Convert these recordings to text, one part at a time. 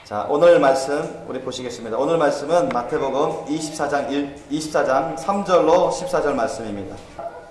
자, 오늘 말씀 우리 보시겠습니다. 오늘 말씀은 마태복음 24장 3절로 14절 말씀입니다.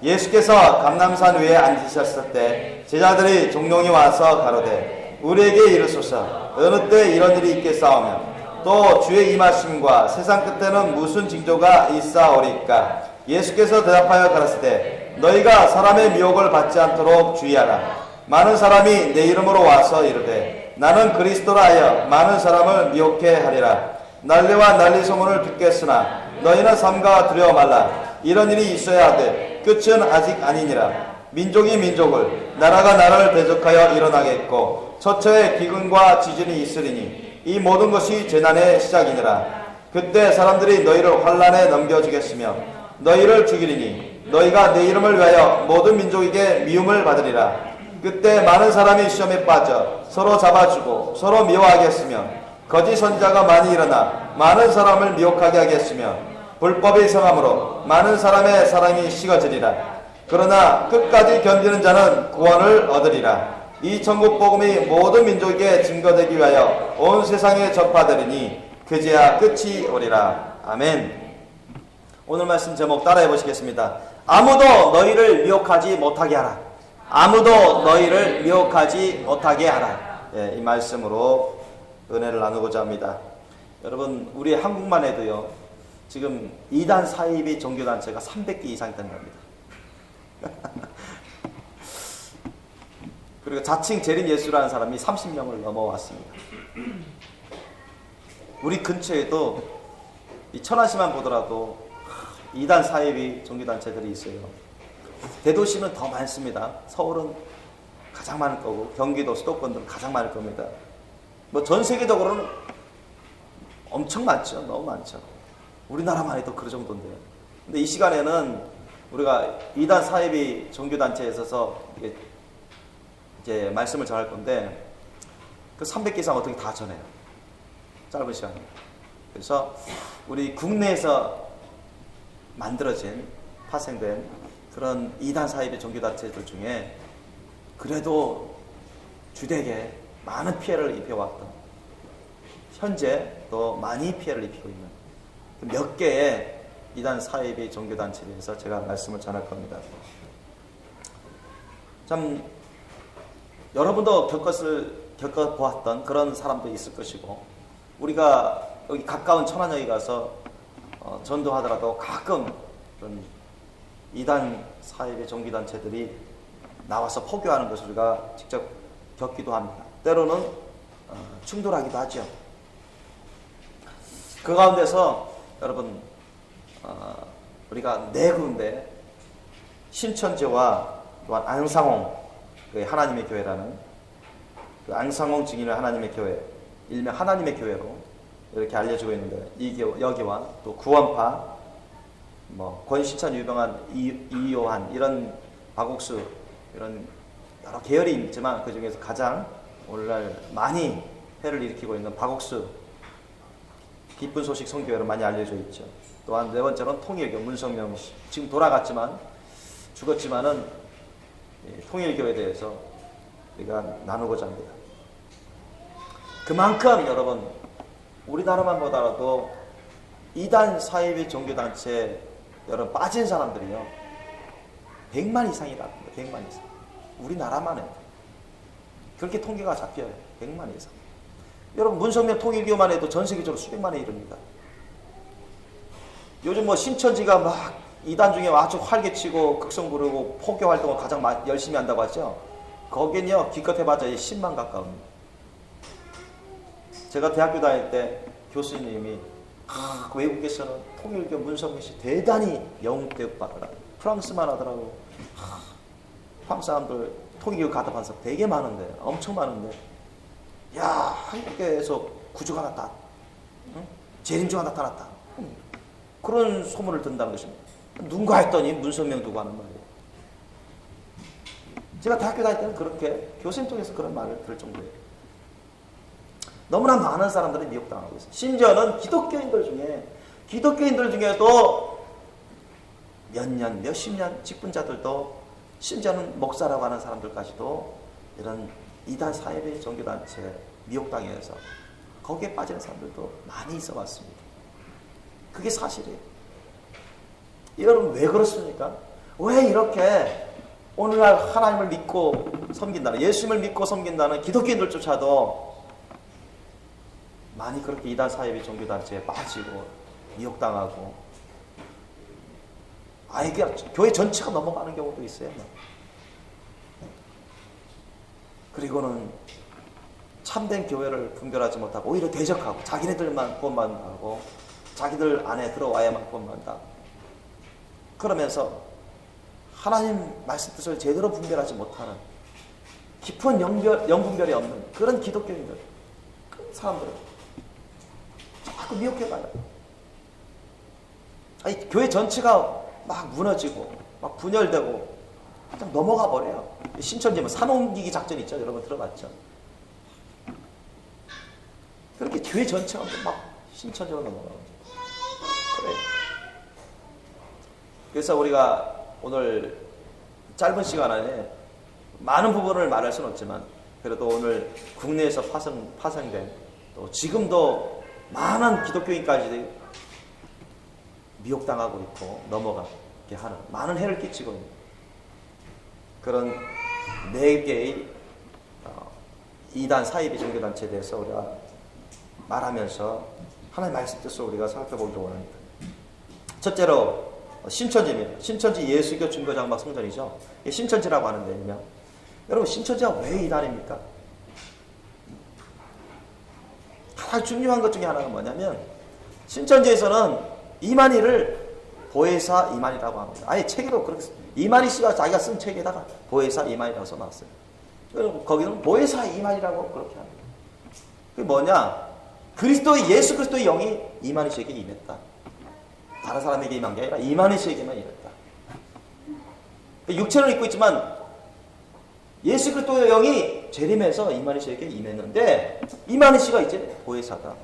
예수께서 감람산 위에 앉으셨을 때 제자들이 종용이 와서 가로되 우리에게 이르소서 어느 때 이런 일이 있겠사오며 또 주의 임하심과 세상 끝에는 무슨 징조가 있사오리까? 예수께서 대답하여 가라사대 너희가 사람의 미혹을 받지 않도록 주의하라. 많은 사람이 내 이름으로 와서 이르되 나는 그리스도라 하여 많은 사람을 미혹해 하리라. 난리와 난리 소문을 듣겠으나 너희는 삼가 두려워 말라. 이런 일이 있어야 하되 끝은 아직 아니니라. 민족이 민족을 나라가 나라를 대적하여 일어나겠고 처처에 기근과 지진이 있으리니 이 모든 것이 재난의 시작이니라. 그때 사람들이 너희를 환난에 넘겨주겠으며 너희를 죽이리니 너희가 내 이름을 위하여 모든 민족에게 미움을 받으리라. 그때 많은 사람이 시험에 빠져 서로 잡아주고 서로 미워하겠으며 거짓 선지자가 많이 일어나 많은 사람을 미혹하게 하겠으며 불법이 성함으로 많은 사람의 사랑이 식어지리라. 그러나 끝까지 견디는 자는 구원을 얻으리라. 이 천국 복음이 모든 민족에게 증거되기 위하여 온 세상에 전파되리니 그제야 끝이 오리라. 아멘. 오늘 말씀 제목 따라해 보시겠습니다. 아무도 너희를 미혹하지 못하게 하라. 아무도 너희를 미혹하지 못하게 하라. 이 말씀으로 은혜를 나누고자 합니다. 여러분, 우리 한국만 해도요, 지금 이단 사이비 종교단체가 300개 이상이 된답니다. 그리고 자칭 재림 예수라는 사람이 30명을 넘어왔습니다. 우리 근처에도 이 천안시만 보더라도 이단 사이비 종교단체들이 있어요. 대도시는 더 많습니다. 서울은 가장 많을 거고 경기도 수도권들은 가장 많을 겁니다. 뭐 전 세계적으로는 엄청 많죠. 너무 많죠. 우리나라만 해도 그 정도인데요. 근데 이 시간에는 우리가 이단 사이비 종교단체에 있어서 이제 말씀을 전할 건데 그 300개 이상 어떻게 다 전해요? 짧은 시간입니다. 그래서 우리 국내에서 만들어진 파생된 그런 이단 사이비 종교단체들 중에 그래도 주되게 많은 피해를 입혀왔던, 현재 또 많이 피해를 입히고 있는 몇 개의 이단 사이비 종교단체에 대해서 제가 말씀을 전할 겁니다. 참 여러분도 겪어보았던 그런 사람도 있을 것이고, 우리가 여기 가까운 천안여기 가서 전도하더라도 가끔 그런 이단 사이비 종교단체들이 나와서 포교하는 것을 우리가 직접 겪기도 합니다. 때로는 충돌하기도 하죠. 그 가운데서 여러분 우리가 네 군데 신천지와 또한 앙상홍 하나님의 교회라는 그 앙상홍 증인의 하나님의 교회, 일명 하나님의 교회로 이렇게 알려지고 있는데 여기와 또 구원파 뭐 권신천 유병한 이요한 이런 박옥수 이런 여러 계열이 있지만 그 중에서 가장 오늘날 많이 해를 일으키고 있는 박옥수 기쁜 소식 선교회로 많이 알려져 있죠. 또한 네 번째로는 통일교 문성명 씨, 지금 돌아갔지만 죽었지만은 통일교에 대해서 우리가 나누고자 합니다. 그만큼 여러분 우리나라만 보더라도 이단 사이비 종교단체 여러분 빠진 사람들이요 100만 이상이다. 100만 이상. 우리나라만 해도 그렇게 통계가 잡혀요. 100만 이상. 여러분 문성명 통일교만 해도 전 세계적으로 수백만에 이릅니다. 요즘 뭐 신천지가 막 이단 중에 아주 활개치고 극성 부르고 포교 활동을 가장 열심히 한다고 하죠. 거기는요 기껏 해봤자 10만 가까웁니다. 제가 대학교 다닐 때 교수님이 외국에서는 통일교 문성명 씨 대단히 영웅 대우받으라. 프랑스만 하더라고. 프랑스 사람들 통일교 가답한 사람 되게 많은데, 엄청 많은데, 야 한국에서 구주가 나타났다, 응? 재림주가 나타났다, 그런 소문을 듣는다는 것입니다. 누군가 했더니 문성명 두고 하는 말이에요. 제가 대학교 다닐 때는 그렇게 교수님 쪽에서 그런 말을 들을 정도예요. 너무나 많은 사람들이 미혹당하고 있어요. 심지어는 기독교인들 중에도 몇 년, 몇십 년 직분자들도 심지어는 목사라고 하는 사람들까지도 이런 이단 사이비 종교단체 미혹당해서 거기에 빠지는 사람들도 많이 있어 왔습니다. 그게 사실이에요. 여러분 왜 그렇습니까? 왜 이렇게 오늘날 하나님을 믿고 섬긴다는, 예수님을 믿고 섬긴다는 기독교인들조차도 많이 그렇게 이단 사이비 종교단체에 빠지고 미혹당하고 아예 교회 전체가 넘어가는 경우도 있어요. 그리고는 참된 교회를 분별하지 못하고 오히려 대적하고 자기네들만 구원받는다고 자기들 안에 들어와야만 구원받는다. 그러면서 하나님 말씀 뜻을 제대로 분별하지 못하는 깊은 영분별이 없는 그런 기독교인들, 그 사람들을 자꾸 미혹해가요. 아니, 교회 전체가 막 무너지고 막 분열되고 그냥 넘어가 버려요. 신천지면 산옮기기 작전 있죠? 여러분 들어봤죠? 그렇게 교회 전체가 막 신천지로 넘어가죠. 그래. 그래서 우리가 오늘 짧은 시간 안에 많은 부분을 말할 수는 없지만 그래도 오늘 국내에서 파생된 또 지금도 많은 기독교인까지 미혹당하고 있고 넘어가게 하는 많은 해를 끼치고 있는 그런 4개의 이단 사이비 종교단체에 대해서 우리가 말하면서 하나님의 말씀 뜻을 우리가 살펴보기를 원합니다. 첫째로 신천지입니다. 신천지 예수교 중보장막 성전이죠. 신천지라고 하는데요. 여러분 신천지가 왜 이단입니까? 가장 중요한 것 중에 하나가 뭐냐면 신천지에서는 이만희를 보혜사 이만희라고 합니다. 아예 책에도 그렇게 이만희 씨가 자기가 쓴 책에다가 보혜사 이만희라고 써놨어요. 거기는 보혜사 이만희라고 그렇게 합니다. 그게 뭐냐? 예수 그리스도의 영이 이만희 씨에게 임했다. 다른 사람에게 임한 게 아니라 이만희 씨에게만 임했다. 육체를 입고 있지만 예수 그리스도의 영이 재림해서 이만희 씨에게 임했는데 이만희 씨가 이제 보혜사다.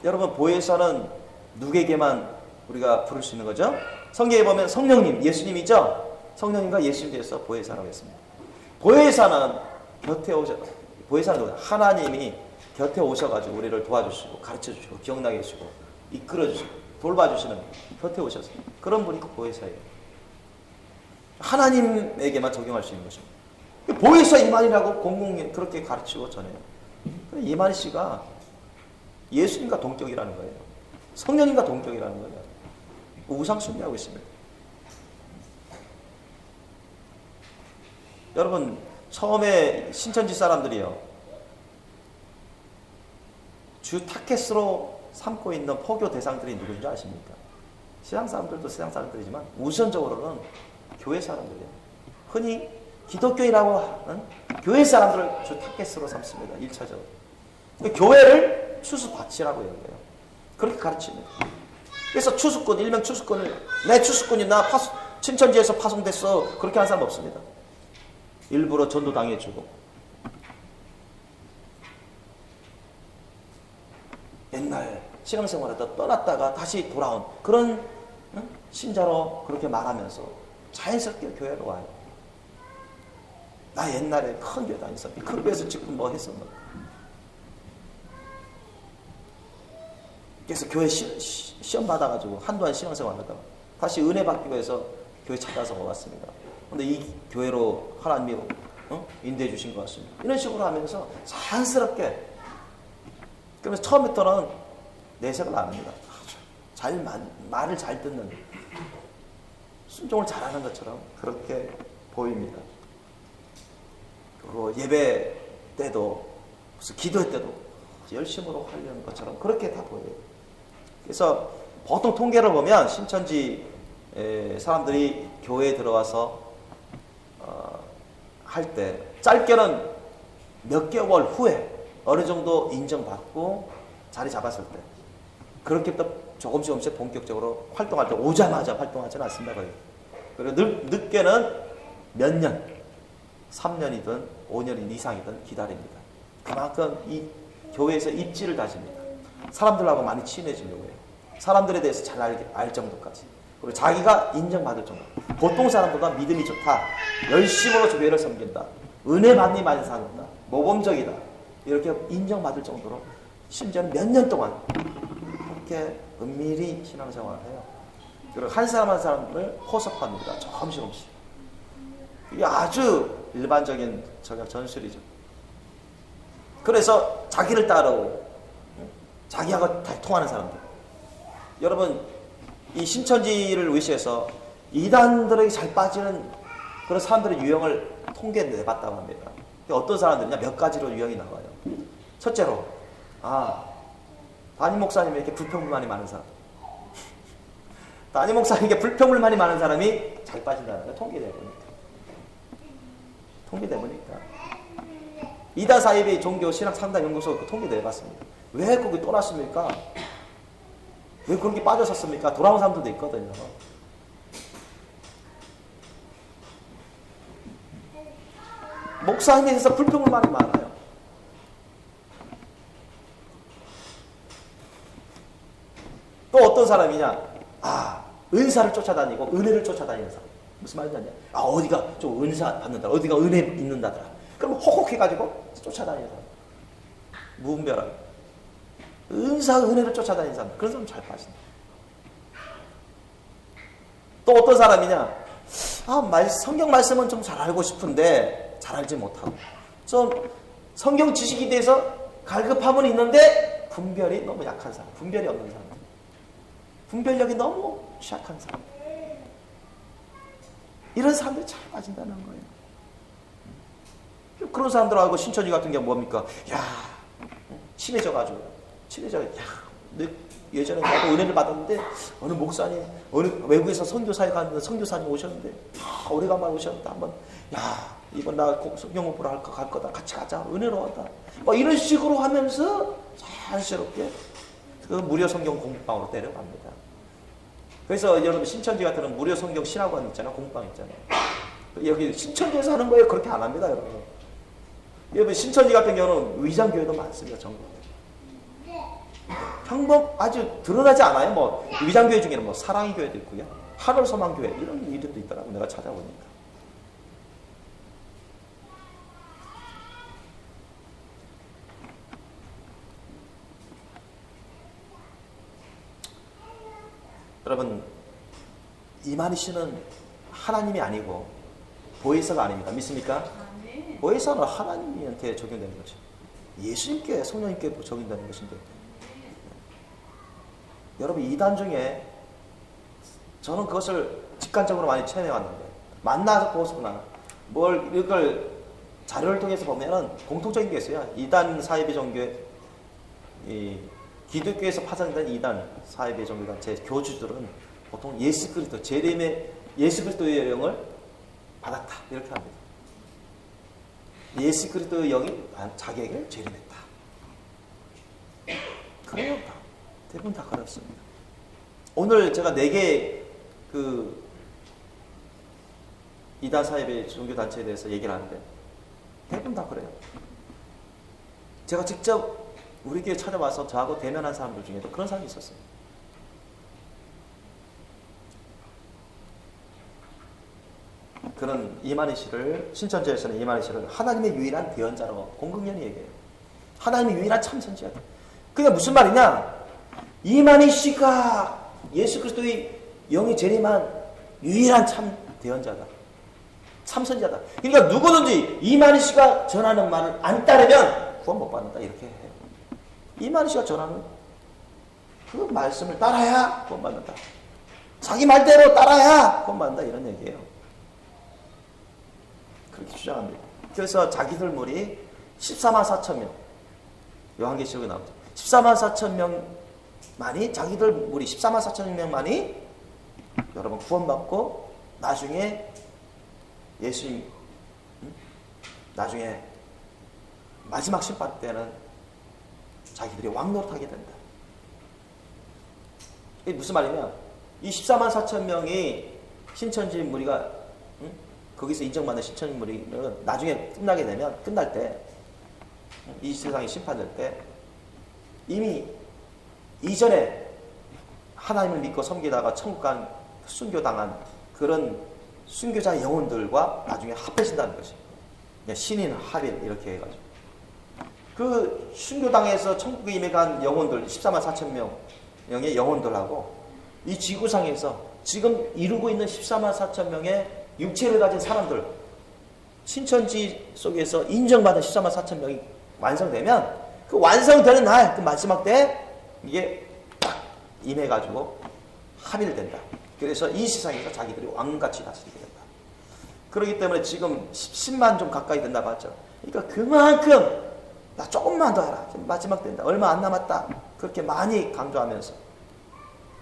여러분 보혜사는 누구에게만 우리가 부를 수 있는 거죠? 성경에 보면 성령님, 예수님이죠? 성령님과 예수님 대해서 보혜사라고 했습니다. 보혜사는 곁에 보혜사는 누구냐? 하나님이 곁에 오셔가지고 우리를 도와주시고 가르쳐주시고 기억나게 해주시고 이끌어주시고 돌봐주시는 곁에 오셔서 그런 분이 그 보혜사예요. 하나님에게만 적용할 수 있는 것입니다. 보혜사 이만희라고 공공히 그렇게 가르치고 전해요. 이만희 씨가 예수님과 동격이라는 거예요. 성령님과 동격이라는 거예요. 우상숭배하고 있습니다. 여러분 처음에 신천지 사람들이요 주 타켓으로 삼고 있는 포교 대상들이 누군지 아십니까? 세상 사람들도 세상 사람들이지만 우선적으로는 교회 사람들이에요. 흔히 기독교인이라고 하는 교회 사람들을 주 타켓으로 삼습니다. 1차적으로. 교회를 추수밭이라고 여겨요. 그렇게 가르칩니다. 그래서 추수꾼, 일명 추수꾼을 내 추수꾼이 나 신천지에서 파송됐어 그렇게 하는 사람 없습니다. 일부러 전도 당해주고 옛날 신앙생활에다 떠났다가 다시 돌아온 그런 신자로 그렇게 말하면서 자연스럽게 교회로 와요. 나 옛날에 큰 교회 다녔었는데 큰 교회에서 지금 뭐 했었는데 그래서 교회 시험 받아가지고 한동안 신앙생활 하다가 다시 은혜 받기 위해서 교회 찾아서 왔습니다. 근데 이 교회로 하나님이 인도해 주신 것 같습니다. 이런 식으로 하면서 자연스럽게 그러면서 처음부터는 내색을 안 합니다. 말을 잘 듣는 순종을 잘하는 것처럼 그렇게 보입니다. 그리고 예배 때도 무슨 기도회 때도 열심으로 하려는 것처럼 그렇게 다 보여요. 그래서 보통 통계를 보면 신천지 사람들이 교회에 들어와서 할 때 짧게는 몇 개월 후에 어느 정도 인정받고 자리 잡았을 때 그렇게부터 조금씩 본격적으로 활동할 때 오자마자 활동하지는 않습니다. 거의. 그리고 늦게는 몇 년, 3년이든 5년 이상이든 기다립니다. 그만큼 이 교회에서 입지를 다집니다. 사람들하고 많이 친해지려고 해요. 사람들에 대해서 잘 알 정도까지. 그리고 자기가 인정받을 정도. 보통 사람보다 믿음이 좋다. 열심으로 교회를 섬긴다. 은혜 많이 사는다. 모범적이다. 이렇게 인정받을 정도로 심지어는 몇 년 동안 그렇게 은밀히 신앙생활을 해요. 그리고 한 사람 한 사람을 호섭합니다. 조금씩. 이게 아주 일반적인 전술이죠. 그래서 자기를 따르고 자기하고 다 통하는 사람들. 여러분, 이 신천지를 위시해서 이단들에게 잘 빠지는 그런 사람들의 유형을 통계에 내봤다고 합니다. 어떤 사람들이냐, 몇 가지로 유형이 나와요. 첫째로, 담임 목사님에게 이렇게 불평불만이 많은 사람. 담임 목사님에게 불평불만이 많은 사람이 잘 빠진다는 거예요. 통계돼 보니까. 이단 사이비 종교 신학 상담 연구소 그 통계 내봤습니다. 왜 거기 또 났습니까? 왜 그런 게 빠졌었습니까? 돌아온 사람들도 있거든요. 목사님에 대해서 불평불만이 많아요. 또 어떤 사람이냐? 은사를 쫓아다니고 은혜를 쫓아다니는 사람. 무슨 말이냐? 어디가 좀 은사 받는다. 어디가 은혜 있는다더라. 그럼 호곡해가지고 쫓아다니는 사람. 무분별하게. 은사, 은혜를 쫓아다니는 사람. 그런 사람 잘 빠진다. 또 어떤 사람이냐? 성경 말씀은 좀 잘 알고 싶은데 잘 알지 못하고 좀 성경 지식에 대해서 갈급함은 있는데 분별이 너무 약한 사람. 분별이 없는 사람. 분별력이 너무 취약한 사람. 이런 사람들이 잘 빠진다는 거예요. 그런 사람들하고 신천지 같은 경우 뭡니까? 친해져가지고 예전에 나도 은혜를 받았는데 어느 목사님 어느 외국에서 선교사에 갔는데 선교사님 오셨는데 오래간만에 오셨는데 한번 이번 나 성경 공부를 갈 거다. 같이 가자. 은혜로웠다. 이런 식으로 하면서 자연스럽게 그 무료 성경 공부방으로 데려갑니다. 그래서 여러분 신천지 같은 무료 성경 신학원 있잖아요. 공부방 있잖아요. 여기 신천지에서 하는 거예요. 그렇게 안 합니다. 여러분 신천지 같은 경우는 위장교회도 많습니다. 전국에. 아주 드러나지 않아요. 위장교회 중에는 사랑의 교회도 있고요. 하늘소망교회 이런 이름도 있더라고. 내가 찾아보니까. 여러분, 이만희 씨는 하나님이 아니고 보혜사가 아닙니다. 믿습니까? 보혜사는 하나님한테 적용되는 거죠. 예수님께, 성령님께 적용되는 것인데. 여러분, 이단 중에 저는 그것을 직관적으로 많이 체험해왔는데 만나서 보거나 이걸 자료를 통해서 보면은 공통적인 게 있어요. 이단 사이비 종교의 기독교에서 파생된 이단 사이비 종교단체 교주들은 보통 예수 그리스도 재림의 예수 그리스도의 영을 받았다 이렇게 합니다. 예수 그리스도의 영이 자기에게 재림했다. 그래요. 대부분 다 그렇습니다. 오늘 제가 4개 이단 사이비 종교단체에 대해서 얘기를 하는데 대부분 다 그래요. 제가 직접 우리 교회 찾아와서 저하고 대면한 사람들 중에도 그런 사람이 있었어요. 그런 이만희 씨를 신천지에서는 이만희 씨를 하나님의 유일한 대언자라고 공공연히 얘기해요. 하나님의 유일한 참선지야. 그게 무슨 말이냐? 이만희 씨가 예수 그리스도의 영이 재림한 유일한 참 대언자다. 참선자다. 그러니까 누구든지 이만희 씨가 전하는 말을 안 따르면 구원 못 받는다 이렇게 해요. 이만희 씨가 전하는 그 말씀을 따라야 구원 받는다. 자기 말대로 따라야 구원 받는다 이런 얘기예요. 그렇게 주장합니다. 그래서 자기들 무리 14만 4천 명 요한계시록에 나오죠. 14만 4천 명만이 자기들 무리 14만 4천 명만이 여러분 구원받고 나중에 예수님 나중에 마지막 심판 때는 자기들이 왕노릇하게 된다. 이게 무슨 말이냐? 이 14만 4천 명이 신천지 무리가 거기서 인정받는 신천지 무리는 나중에 끝날 때 이 세상이 심판될 때 이미 이전에 하나님을 믿고 섬기다가 천국 간 순교당한 그런 순교자 영혼들과 나중에 합해진다는 것이 신인 합일 이렇게 해가지고 그 순교당에서 천국에 임해 간 영혼들 14만 4천 명의 영혼들하고 이 지구상에서 지금 이루고 있는 14만 4천 명의 육체를 가진 사람들 신천지 속에서 인정받은 14만 4천 명이 완성되면 그 완성되는 날 그 마지막 때 이게 딱 임해가지고 합의를 된다. 그래서 이 세상에서 자기들이 왕같이 다스리게 된다. 그렇기 때문에 지금 10만 좀 가까이 된다 봤죠. 그러니까 그만큼 나 조금만 더 해라. 마지막 된다. 얼마 안 남았다. 그렇게 많이 강조하면서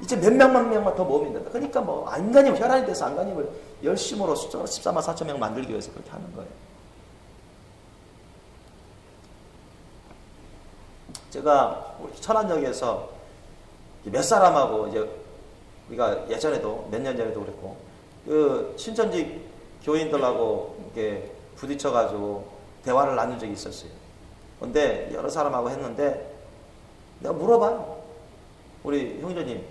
이제 몇만 명만 더 모으면 된다. 그러니까 뭐 안간힘 혈안이 돼서 안간힘을 열심으로 14만 4천 명 만들기 위해서 그렇게 하는 거예요. 제가 우리 천안역에서 몇 사람하고 이제 우리가 예전에도 몇 년 전에도 그랬고 그 신천지 교인들하고 이렇게 부딪혀가지고 대화를 나눈 적이 있었어요. 근데 여러 사람하고 했는데 내가 물어봐요. 우리 형제님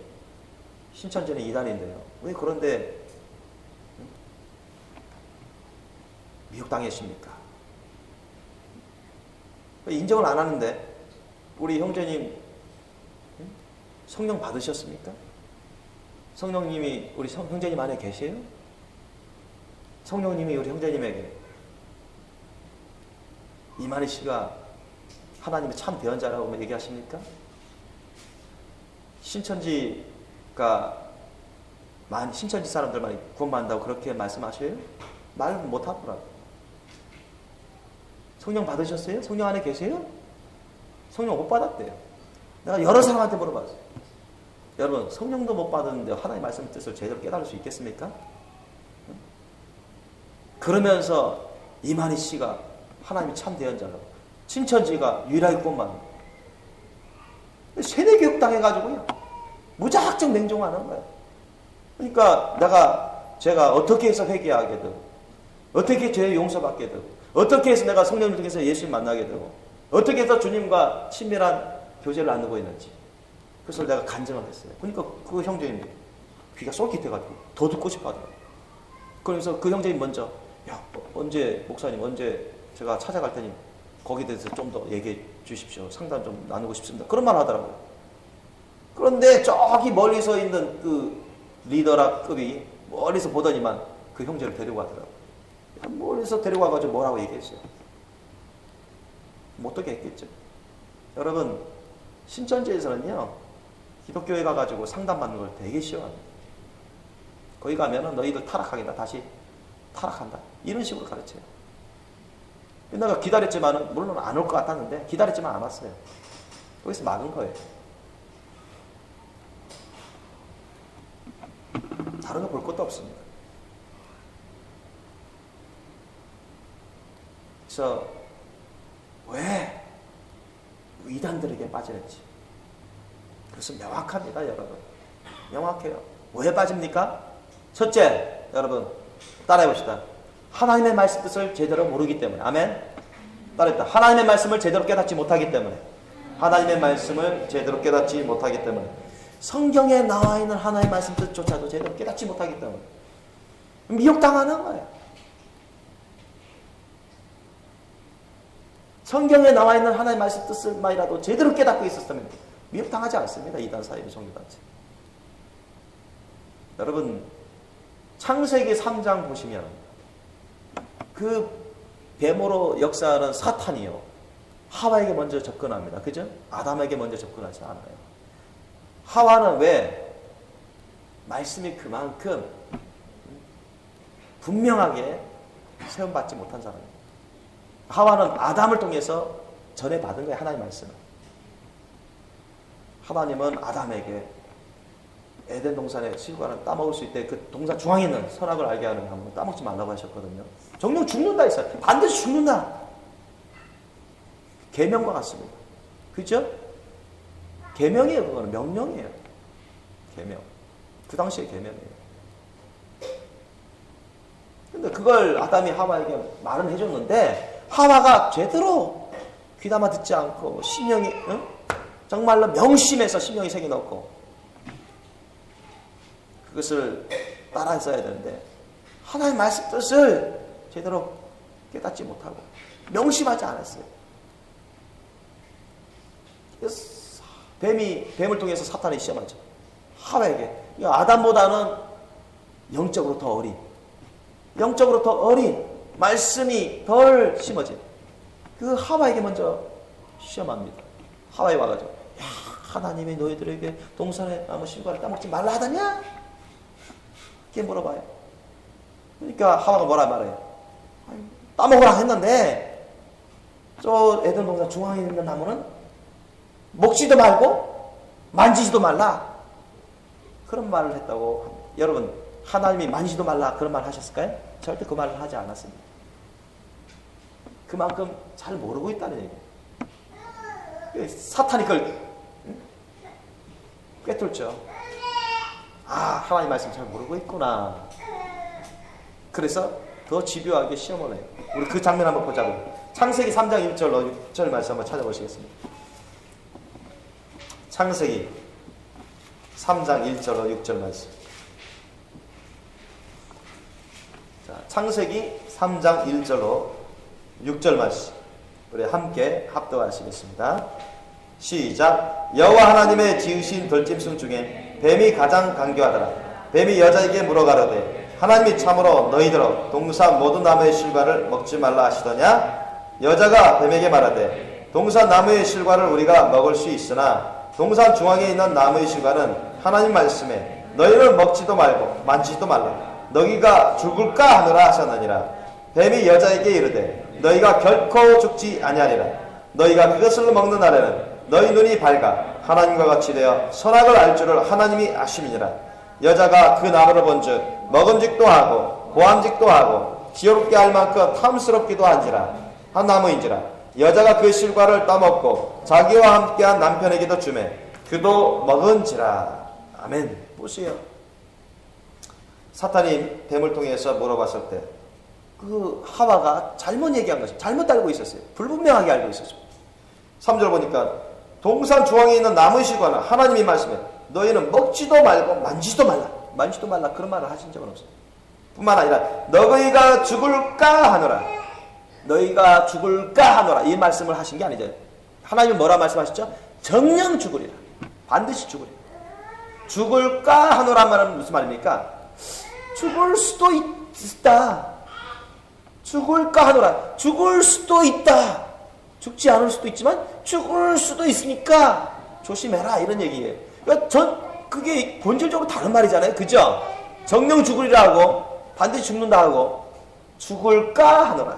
신천지는 이단인데요. 왜 그런데 미혹당했습니까? 인정을 안 하는데 우리 형제님 성령 받으셨습니까? 성령님이 우리 형제님 안에 계세요? 성령님이 우리 형제님에게 이만희 씨가 하나님의 참 대언자라고 얘기하십니까? 신천지 사람들만 구원받는다고 그렇게 말씀하셔요? 말 못하더라고요. 성령 받으셨어요? 성령 안에 계세요? 성령 못 받았대요. 내가 여러 사람한테 물어봤어요. 여러분 성령도 못 받았는데 하나님의 말씀 뜻을 제대로 깨달을 수 있겠습니까? 그러면서 이만희 씨가 하나님의 참 대언자라고 신천지가 유일하게 구원받는 세대교육 당해가지고요 무작정 맹종하는 거예요. 그러니까 제가 어떻게 해서 회개하게 되고 어떻게 죄 용서받게 되고 어떻게 해서 내가 성령을 통해서 예수님 만나게 되고 어떻게 해서 주님과 친밀한 교제를 나누고 있는지 그래서 내가 간증을 했어요. 그러니까 그 형제님이 귀가 쏠깃해가지고 더 듣고 싶어 하더라고요. 그러면서 그 형제님 먼저 언제 목사님 언제 제가 찾아갈 테니 거기에 대해서 좀 더 얘기해 주십시오. 상담 좀 나누고 싶습니다. 그런 말 하더라고요. 그런데 저기 멀리서 있는 그 리더라급이 멀리서 보더니만 그 형제를 데리고 가더라고요. 멀리서 데리고 와가지고 뭐라고 얘기했어요. 못 되게 했겠죠. 여러분 신천지에서는요 기독교에 가가지고 상담받는 걸 되게 싫어합니다. 거기 가면은 너희들 타락하겠다 다시 타락한다 이런 식으로 가르쳐요. 내가 기다렸지만은 물론 안 올 것 같았는데 기다렸지만 안 왔어요. 거기서 막은 거예요. 다른 거 볼 것도 없습니다. 그래서 왜 이단들에게 빠지는지 그래서 명확합니다. 여러분 명확해요. 왜 빠집니까? 첫째 여러분 따라해봅시다. 하나님의 말씀 뜻을 제대로 모르기 때문에. 아멘. 따라합시다. 하나님의 말씀을 제대로 깨닫지 못하기 때문에. 하나님의 말씀을 제대로 깨닫지 못하기 때문에. 성경에 나와 있는 하나님의 말씀 뜻조차도 제대로 깨닫지 못하기 때문에 미혹당하는 거예요. 성경에 나와 있는 하나님의 말씀 뜻을만이라도 제대로 깨닫고 있었다면 미혹당하지 않습니다. 이단 사이비 종교단체. 여러분 창세기 3장 보시면 그 뱀으로 역사하는 사탄이요 하와에게 먼저 접근합니다. 그죠? 아담에게 먼저 접근하지 않아요. 하와는 왜? 말씀이 그만큼 분명하게 세움받지 못한 사람이에요. 하와는 아담을 통해서 전해받은 거예요. 하나님의 말씀을. 하나님은 아담에게 에덴 동산의 실과는 따먹을 수 있대. 그 동산 중앙에 있는 선악을 알게 하는 나무는 따먹지 말라고 하셨거든요. 정령 죽는다 했어요. 반드시 죽는다. 계명과 같습니다. 그죠? 계명이에요. 그거는 명령이에요. 계명. 그 당시에 계명이에요. 근데 그걸 아담이 하와에게 말은 해줬는데 하와가 제대로 귀담아 듣지 않고 심령이 정말로 명심해서 심령이 새겨 넣고 그것을 따라했어야 되는데 하나님의 말씀 뜻을 제대로 깨닫지 못하고 명심하지 않았어요. 뱀을 통해서 사탄이 시험하죠. 하와에게. 아담보다는 영적으로 더 어린, 영적으로 더 어린 말씀이 덜 심어진 그 하와에게 먼저 시험합니다. 하와에 와가지고, 야, 하나님이 너희들에게 동산의 나무 실과를 따먹지 말라 하다냐? 이렇게 물어봐요. 그러니까 하와가 뭐라 말해요? 따먹으라 했는데 저 에덴 동산 중앙에 있는 나무는 먹지도 말고 만지지도 말라, 그런 말을 했다고 합니다. 여러분, 하나님이 만지지도 말라 그런 말 하셨을까요? 절대 그 말을 하지 않았습니다. 그만큼 잘 모르고 있다는 얘기예요. 사탄이 그걸 꿰뚫죠. 아, 하나님 말씀 잘 모르고 있구나. 그래서 더 집요하게 시험을 해요. 우리 그 장면 한번 보자고요. 창세기 3장 1절로 6절 말씀 한번 찾아보시겠습니다. 창세기 3장 1절로 6절 말씀. 자, 창세기 3장 1절로 6절 말씀. 우리 함께 합독하시겠습니다. 시작. 여호와 하나님의 지으신 들짐승 중에 뱀이 가장 간교하더라. 뱀이 여자에게 물어가로되 하나님이 참으로 너희들어 동산 모든 나무의 실과를 먹지 말라 하시더냐? 여자가 뱀에게 말하되 동산 나무의 실과를 우리가 먹을 수 있으나 동산 중앙에 있는 나무의 실과는 하나님 말씀에 너희는 먹지도 말고 만지지도 말라 너희가 죽을까 하느라 하셨느니라. 뱀이 여자에게 이르되 너희가 결코 죽지 아니하리라. 너희가 그것을 먹는 날에는 너희 눈이 밝아 하나님과 같이 되어 선악을 알 줄을 하나님이 아심이니라. 여자가 그 나무를 본즉 먹음직도 하고 보암직도 하고 지혜롭게 할 만큼 탐스럽기도 한지라 한 나무인지라. 여자가 그 실과를 따먹고 자기와 함께한 남편에게도 주매 그도 먹은지라. 아멘. 보세요. 사탄이 뱀을 통해서 물어봤을 때 그 하와가 잘못 얘기한 것이 잘못 알고 있었어요. 불분명하게 알고 있었죠. 3절 보니까 동산 중앙에 있는 나무의 실과는 하나님이 말씀해 너희는 먹지도 말고 만지지도 말라. 만지지도 말라 그런 말을 하신 적은 없어요. 뿐만 아니라 너희가 죽을까 하노라. 너희가 죽을까 하노라. 이 말씀을 하신 게 아니죠. 하나님이 뭐라 말씀하셨죠? 정녕 죽으리라. 반드시 죽으리라. 죽을까 하노라 말은 무슨 말입니까? 죽을 수도 있다. 죽을까 하노라. 죽을 수도 있다. 죽지 않을 수도 있지만 죽을 수도 있으니까 조심해라 이런 얘기예요. 그러니까 그게 본질적으로 다른 말이잖아요. 그죠? 정녕 죽으리라 하고 반드시 죽는다 하고 죽을까 하노라.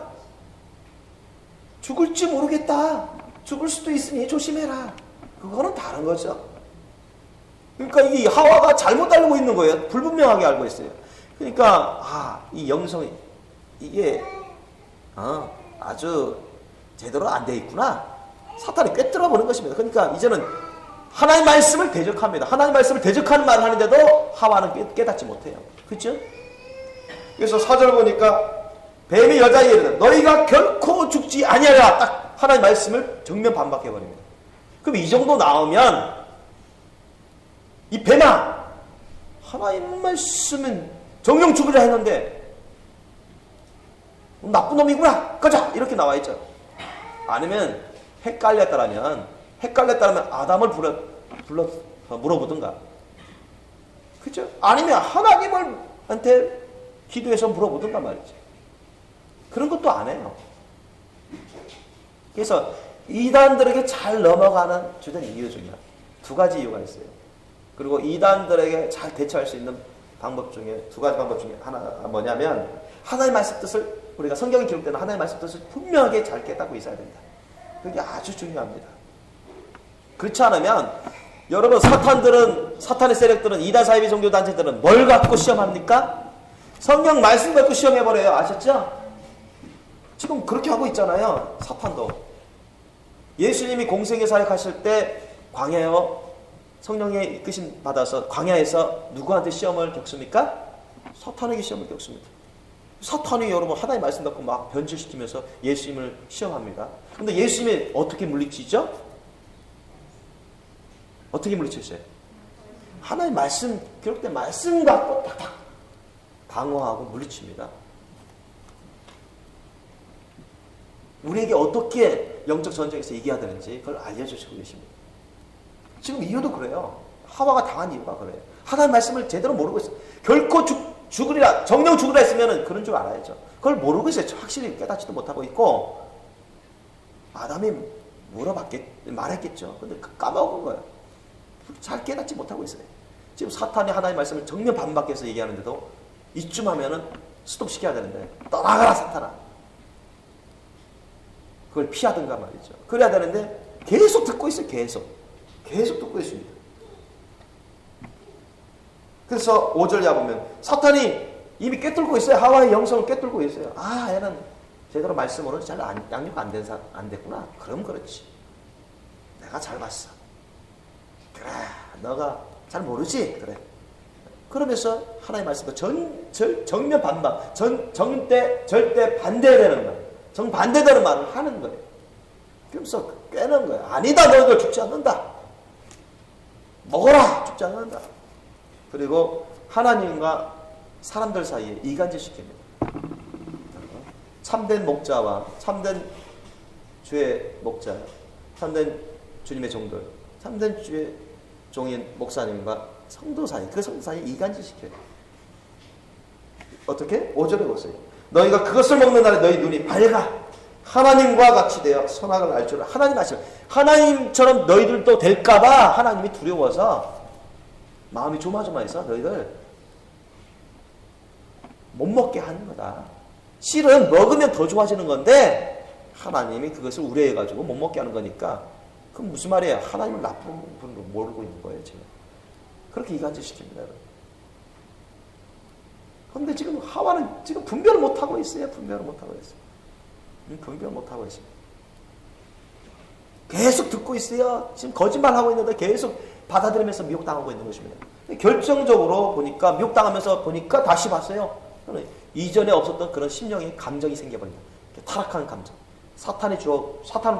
죽을지 모르겠다. 죽을 수도 있으니 조심해라. 그거는 다른 거죠. 그러니까 이 하와가 잘못 알고 있는 거예요. 불분명하게 알고 있어요. 그러니까 이 영성이 이게 아주 제대로 안 돼 있구나. 사탄이 꿰뚫어 보는 것입니다. 그러니까 이제는 하나님의 말씀을 대적합니다. 하나님의 말씀을 대적하는 말을 하는데도 하와는 깨닫지 못해요. 그렇죠? 그래서 4절 보니까 뱀이 여자에게 이르되 너희가 결코 죽지 아니하리라. 딱 하나님의 말씀을 정면 반박해 버립니다. 그럼 이 정도 나오면 이 뱀아 하나님 말씀은 정령 죽으리라 했는데 나쁜 놈이구나. 가자. 이렇게 나와 있죠. 아니면 헷갈렸다면 아담을 불러 물어보든가. 그죠? 아니면 하나님한테 기도해서 물어보든가 말이죠. 그런 것도 안 해요. 그래서 이단들에게 잘 넘어가는 주된 이유 중에 두 가지 이유가 있어요. 그리고 이단들에게 잘 대처할 수 있는 방법 중에 두 가지 방법 중에 하나가 뭐냐면 하나님의 말씀 뜻을 우리가 성경에 기록되는 하나님의 말씀 뜻을 분명하게 잘 깨닫고 있어야 된다. 그게 아주 중요합니다. 그렇지 않으면 여러분 사탄의 세력들은 이단 사이비 종교 단체들은 뭘 갖고 시험합니까? 성경 말씀 갖고 시험해버려요. 아셨죠? 지금 그렇게 하고 있잖아요. 사탄도. 예수님이 공생애 사역하실 때 광야요 성령의 이끄심 받아서 광야에서 누구한테 시험을 겪습니까? 사탄에게 시험을 겪습니다. 사탄이 여러분 하나님의 말씀 갖고 막 변질시키면서 예수님을 시험합니다. 그런데 예수님이 어떻게 물리치죠? 어떻게 물리치셨어요? 하나님의 말씀, 기록된 말씀 갖고 탁탁 방어하고 물리칩니다. 우리에게 어떻게 영적 전쟁에서 이겨야 되는지 그걸 알려주시고 계십니다. 지금 이유도 그래요. 하와가 당한 이유가 그래요. 하나님 말씀을 제대로 모르고 있어요. 결코 죽으리라, 정령 죽으리라 했으면 그런 줄 알아야죠. 그걸 모르고 있어요. 확실히 깨닫지도 못하고 있고, 아담이 말했겠죠. 근데 까먹은 거예요. 잘 깨닫지 못하고 있어요. 지금 사탄이 하나님 말씀을 정면 반박해서 얘기하는데도 이쯤 하면은 스톱 시켜야 되는데, 떠나가라 사탄아. 그걸 피하든가 말이죠. 그래야 되는데 계속 듣고 있어요. 계속 듣고 있습니다. 그래서 5절에 보면 사탄이 이미 꿰뚫고 있어요. 하와의 영성을 꿰뚫고 있어요. 아, 얘는 제대로 말씀으로 잘 양육 안 됐구나. 그럼 그렇지. 내가 잘 봤어. 그래, 너가 잘 모르지. 그래. 그러면서 하나님 말씀과 정면 반박, 절대 반대되는 거예요. 정반대되는 말을 하는 거예요. 그러면서 꿰는 거예요. 아니다, 너희들 죽지 않는다. 먹어라, 죽지 않는다. 그리고 하나님과 사람들 사이에 이간질 시킵니다. 참된 목자와 참된 주의 목자, 참된 주님의 종들, 참된 주의 종인 목사님과 성도 사이, 그 성도 사이에 이간질 시켜요. 어떻게? 5절에 보세요. 너희가 그것을 먹는 날에 너희 눈이 밝아 하나님과 같이 되어 선악을 알 줄 하나님 아시죠? 하나님처럼 너희들도 될까봐 하나님이 두려워서 마음이 조마조마해서 너희들 못 먹게 하는 거다. 실은 먹으면 더 좋아지는 건데 하나님이 그것을 우려해가지고 못 먹게 하는 거니까. 그럼 무슨 말이에요? 하나님을 나쁜 분으로 모르고 있는 거예요 지금. 그렇게 이간질 시킵니다. 그런데 지금 하와는 지금 분별을 못하고 있어요. 분별을 못하고 있습니다. 계속 듣고 있어요. 지금 거짓말하고 있는데 계속 받아들이면서 미혹당하고 있는 것입니다. 결정적으로 보니까 미혹당하면서 보니까 다시 봤어요. 이전에 없었던 그런 심령의 감정이 생겨버린다. 타락하는 감정. 사탄을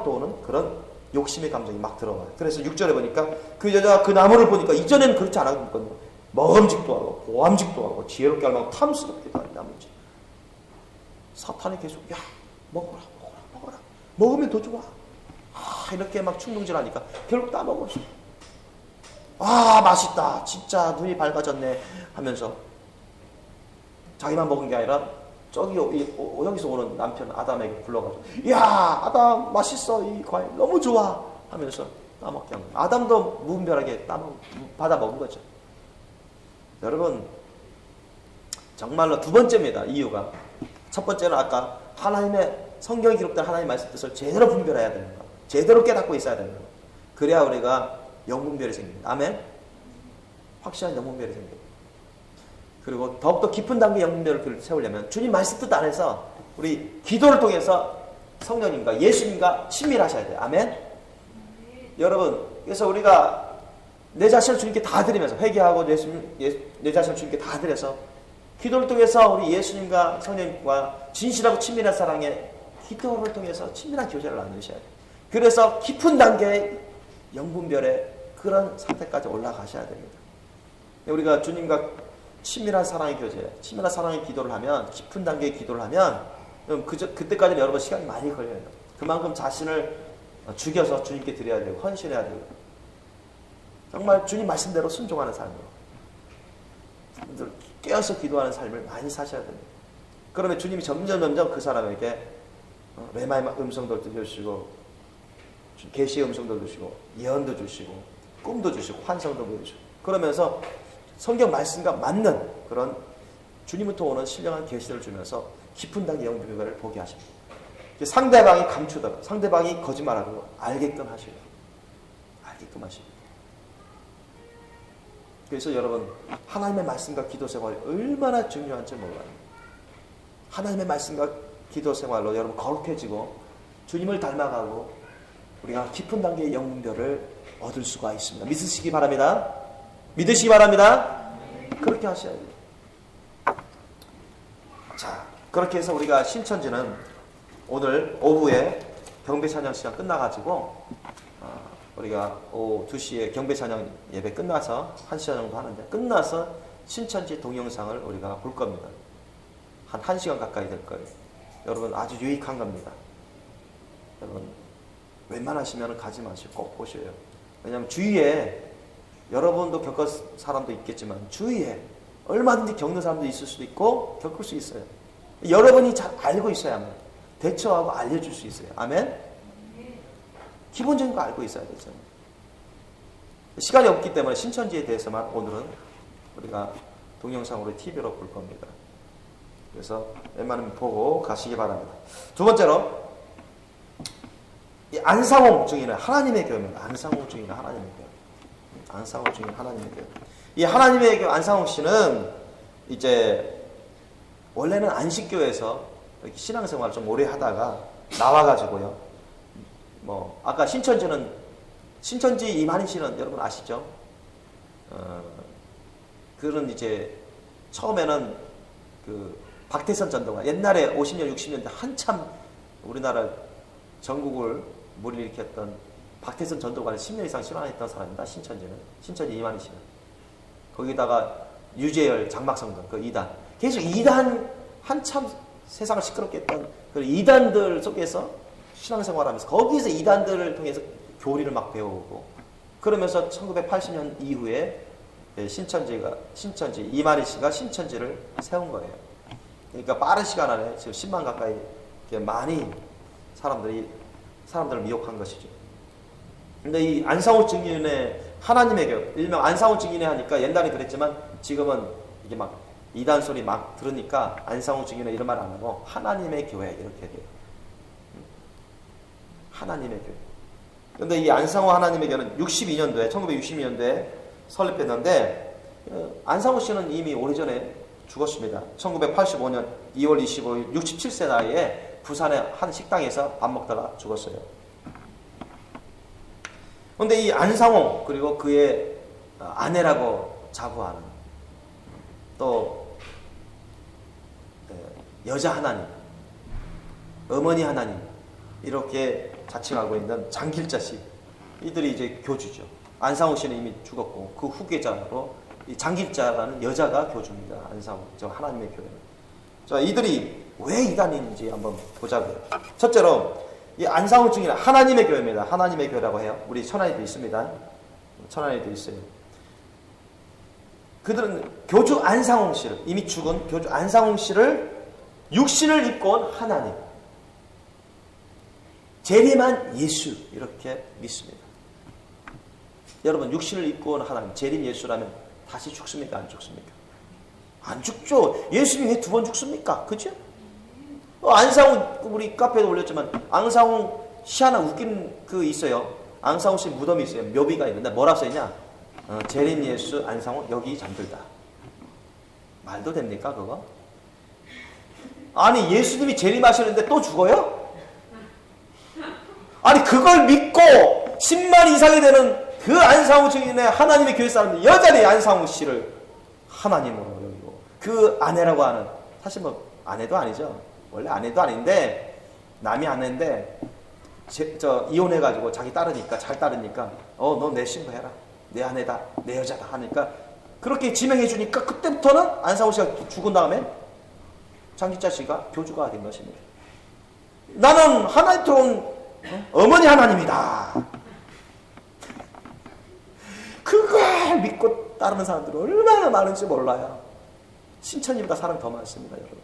도우는 그런 욕심의 감정이 막 들어와요. 그래서 6절에 보니까 그 여자가 그 나무를 보니까 이전에는 그렇지 않았거든요. 먹음직도 하고 보암직도 하고 지혜롭게 알고 탐스럽기도 한 나무지. 사탄이 계속 야 먹어라. 먹으면 더 좋아. 이렇게 막 충동질하니까 결국 다 먹었어. 맛있다. 진짜 눈이 밝아졌네 하면서 자기만 먹은 게 아니라 여기서 오는 남편 아담에게 불러가지고 야 아담 맛있어. 이 과일 너무 좋아 하면서 따먹게 한 거예요. 아담도 무분별하게 받아 먹은 거죠. 여러분 정말로 두 번째입니다. 이유가 첫 번째는 아까 하나님의 성경에 기록된 하나님의 말씀 뜻을 제대로 분별해야 되는 거, 제대로 깨닫고 있어야 되는 거. 그래야 우리가 영분별이 생깁니다. 아멘. 확실한 영분별이 생깁니다. 그리고 더욱더 깊은 단계의 영분별을 세우려면 주님 말씀 뜻 안에서 우리 기도를 통해서 성령님과 예수님과 친밀하셔야 돼요. 아멘. 여러분 그래서 우리가 내 자신을 주님께 다 드리면서 회개하고 내 자신을 주님께 다 드려서 기도를 통해서 우리 예수님과 성령님과 진실하고 친밀한 사랑의 기도를 통해서 친밀한 교제를 나누셔야 돼요. 그래서 깊은 단계의 영분별의 그런 상태까지 올라가셔야 됩니다. 우리가 주님과 친밀한 사랑의 교제, 친밀한 사랑의 기도를 하면, 깊은 단계의 기도를 하면 그때까지는 여러분 시간이 많이 걸려요. 그만큼 자신을 죽여서 주님께 드려야 되고 헌신해야 되고 정말 주님 말씀대로 순종하는 삶으로 깨어서 기도하는 삶을 많이 사셔야 됩니다. 그러면 주님이 점점 그 사람에게 레마의 음성도 주시고 계시의 음성도 주시고 예언도 주시고 꿈도 주시고 환상도 보여주시고 그러면서 성경 말씀과 맞는 그런 주님부터 오는 신령한 계시를 주면서 깊은 단계 영분별을 보게 하십니다. 상대방이 감추더라도 상대방이 거짓말하고 알게끔 하시고 그래서 여러분 하나님의 말씀과 기도 생활이 얼마나 중요한지 몰라요. 하나님의 말씀과 기도 생활로 여러분 거룩해지고 주님을 닮아가고 우리가 깊은 단계의 영분별을 얻을 수가 있습니다. 믿으시기 바랍니다. 그렇게 하셔야 돼요. 자, 그렇게 해서 우리가 신천지는 오늘 오후에 경배 찬양 시간 끝나가지고 우리가 오후 2시에 경배 찬양 예배 끝나서 1시간 정도 하는데 끝나서 신천지 동영상을 우리가 볼 겁니다. 한 1시간 가까이 될 거예요. 여러분 아주 유익한 겁니다. 여러분 웬만하시면 가지 마시고 꼭 보셔요. 왜냐하면 주위에 여러분도 겪을 사람도 있겠지만 주위에 얼마든지 겪는 사람도 있을 수도 있고 겪을 수 있어요. 여러분이 잘 알고 있어야만 대처하고 알려줄 수 있어요. 아멘? 기본적인 거 알고 있어야 되죠. 시간이 없기 때문에 신천지에 대해서만 오늘은 우리가 동영상으로 TV로 볼 겁니다. 그래서 웬만하면 보고 가시기 바랍니다. 두 번째로 이 안상홍 증인은 하나님의 교회입니다. 안상홍 증인은 하나님의 교회. 안상홍 증인 하나님의 교회. 이 하나님의 교회 안상홍 씨는 이제 원래는 안식교에서 이렇게 신앙생활을 좀 오래 하다가 나와가지고요. 뭐 아까 신천지 이만희 씨는 여러분 아시죠? 그런 이제 처음에는 그 박태선 전도가 옛날에 50년 60년대 한참 우리나라 전국을 몰일으켰던 박태선 전도관을 10년 이상 신앙했던 사람입니다. 신천지 이만희 씨는 거기다가 유재열 장막성전 그 2단 계속 2단 한참 세상을 시끄럽게 했던 그 2단들 속에서 신앙생활하면서 거기서 2단들을 통해서 교리를 막 배우고 그러면서 1980년 이후에 신천지 이만희 씨가 신천지를 세운 거예요. 그러니까 빠른 시간 안에 지금 10만 가까이 많이 사람들을 미혹한 것이죠. 근데 이 안상호 증인의 하나님의 교회, 일명 안상호 증인회 하니까 옛날에 그랬지만 지금은 이게 막 이단 소리 막 들으니까 안상호 증인회 이런 말 안 하고 하나님의 교회 이렇게 돼요. 하나님의 교회. 그런데 이 안상호 하나님의 교회는 1962년도에 설립했는데 안상호 씨는 이미 오래전에 죽었습니다. 1985년 2월 25일 67세 나이에 부산의 한 식당에서 밥 먹다가 죽었어요. 그런데 이 안상호 그리고 그의 아내라고 자부하는 또 여자 하나님, 어머니 하나님 이렇게 자칭하고 있는 장길자 씨 이들이 이제 교주죠. 안상호 씨는 이미 죽었고 그 후계자로 이 장길자라는 여자가 교주입니다. 안상호 저 하나님의 교회. 자 이들이 왜 이단인지 한번 보자고요. 첫째로 이 안상호 증인은 하나님의 교회입니다. 하나님의 교회라고 해요. 우리 천안에도 있습니다. 천안에도 있어요. 그들은 교주 안상홍 씨를 이미 죽은 교주 안상홍 씨를 육신을 입고 온 하나님, 재림한 예수 이렇게 믿습니다. 여러분 육신을 입고 온 하나님, 재림 예수라면 다시 죽습니까? 안 죽습니까? 안 죽죠. 예수님이 왜 두 번 죽습니까? 그죠? 안상홍 우리 카페에도 올렸지만 안상홍 시 하나 웃긴 그 있어요. 안상홍 씨 무덤이 있어요. 묘비가 있는데 뭐라고 써있냐? 재림 예수 안상홍 여기 잠들다. 말도 됩니까 그거? 아니 예수님이 재림하시는데 또 죽어요? 아니 그걸 믿고 10만 이상이 되는 그 안상홍 증인의 하나님의 교회 사람들 여전히 안상홍 씨를 하나님으로 여기고 그 아내라고 하는 사실 뭐 아내도 아니죠. 원래 아내도 아닌데 남이 아내인데 이혼해가지고 자기 따르니까 잘 따르니까 너 내 신부해라 내 아내다 내 여자다 하니까 그렇게 지명해주니까 그때부터는 안상호 씨가 죽은 다음에 장기자 씨가 교주가 된 것입니다. 나는 하나님 들어온 어머니 하나님이다. 그걸 믿고 따르는 사람들은 얼마나 많은지 몰라요. 신천지보다 사람 더 많습니다, 여러분.